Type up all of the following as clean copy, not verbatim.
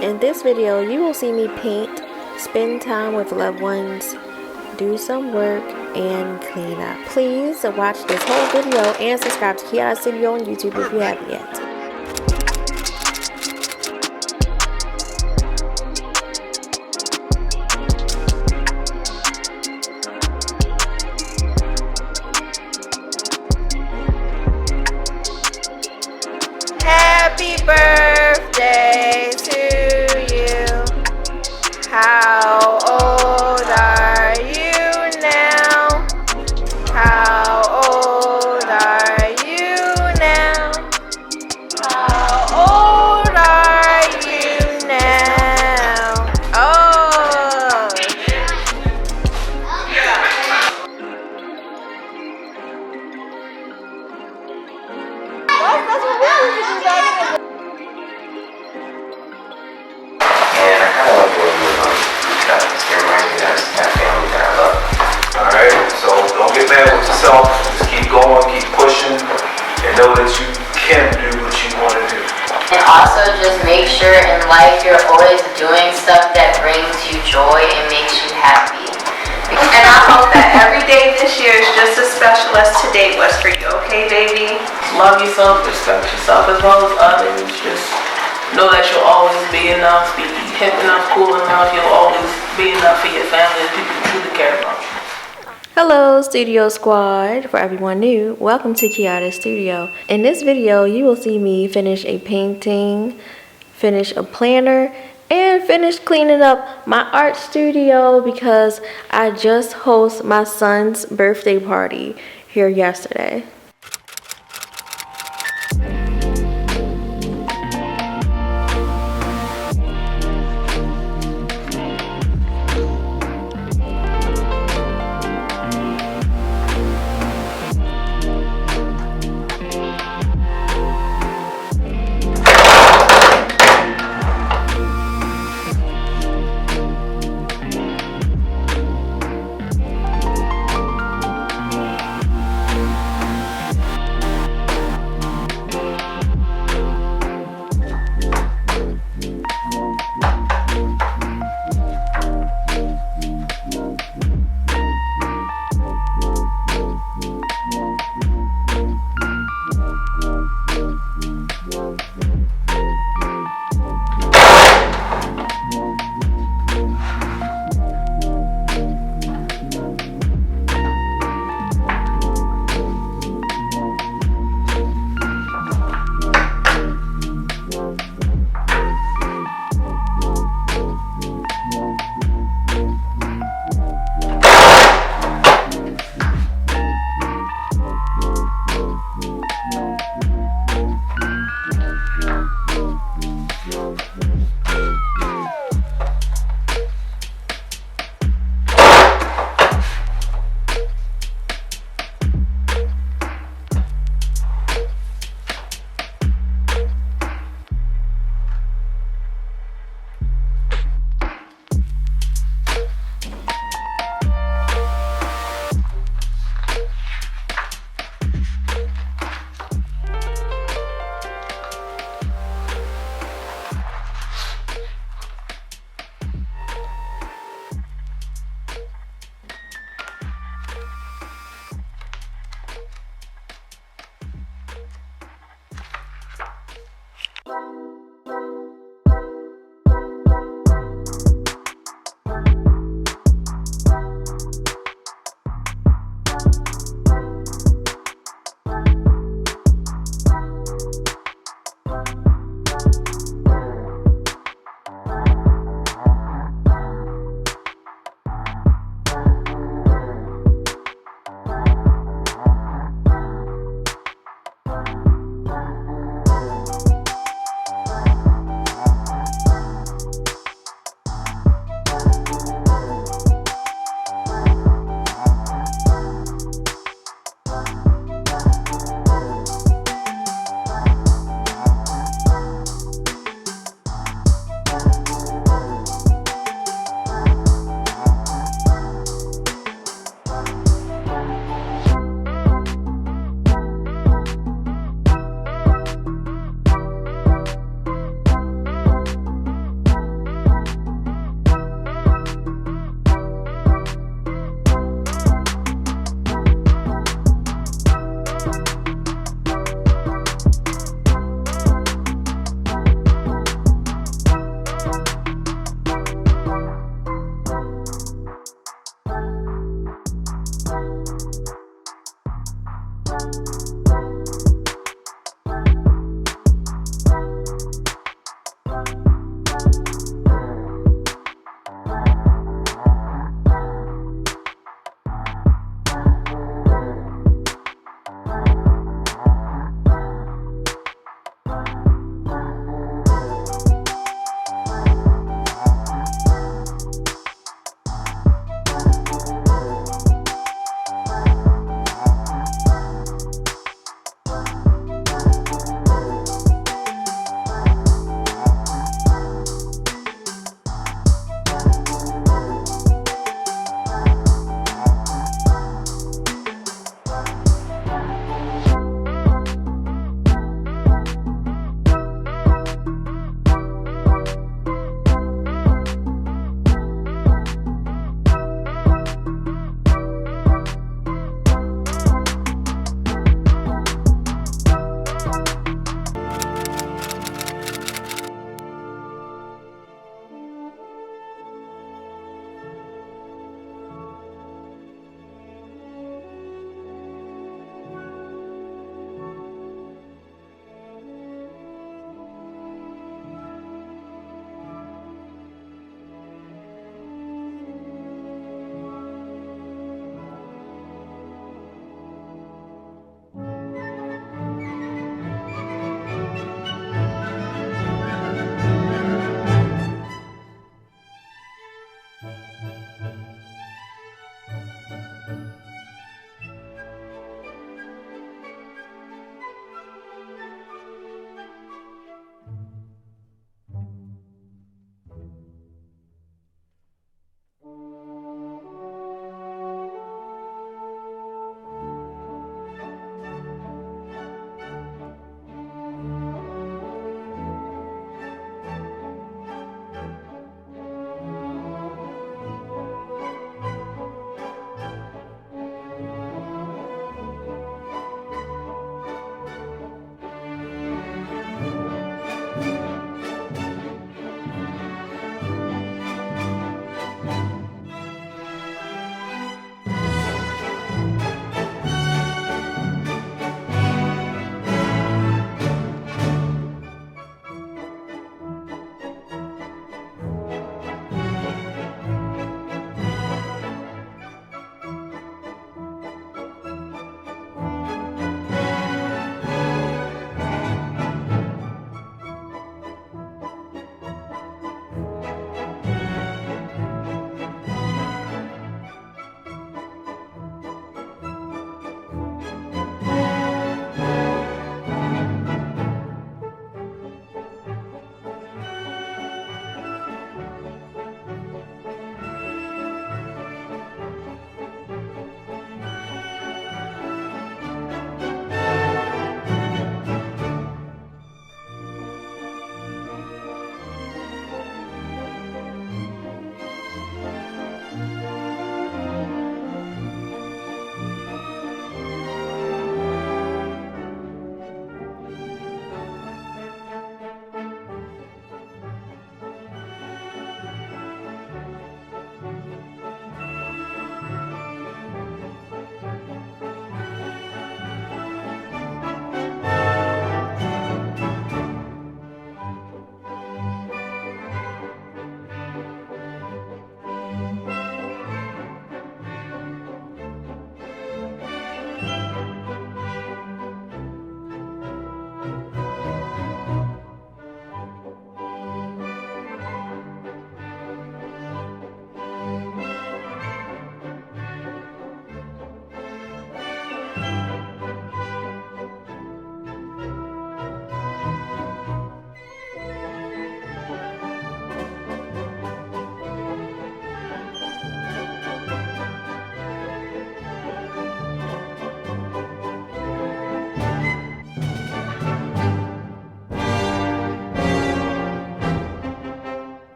In this video, you will see me paint, spend time with loved ones, do some work, and clean up. Please watch this whole video and subscribe to Keiota Studio on YouTube if you haven't yet. Happy birthday to you. How old are you now? How old are you now? How old are you now? Oh. That's what we used to do back in the day. And I kind of like the way you because it reminds me of that family that I love. Alright, so don't get mad with yourself. Just keep going, keep pushing, and know that you can do what you want to do. And also just make sure in life you're always doing stuff that brings you joy and makes you happy. And I hope that every day this year is just as special as today was for you, okay, baby? Love yourself, respect yourself as well as others. Just know that you'll always be enough, be hip enough, cool enough. You'll always be enough for your family and people you truly care about. Hello Studio Squad. For everyone new, welcome to Keiota Studio. In this video, you will see me finish a painting, finish a planner, and finish cleaning up my art studio because I just hosted my son's birthday party here yesterday.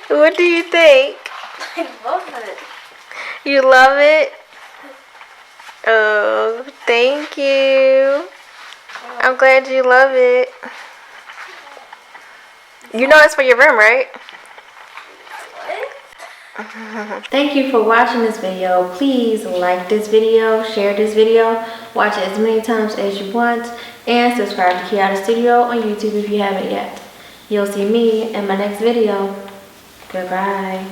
What do you think? I love it. You love it? Oh, thank you. I'm glad you love it. You know it's for your room, right? Thank you for watching this video. Please like this video, share this video, watch it as many times as you want, and subscribe to Keiota Studio on YouTube if you haven't yet. You'll see me in my next video. Goodbye.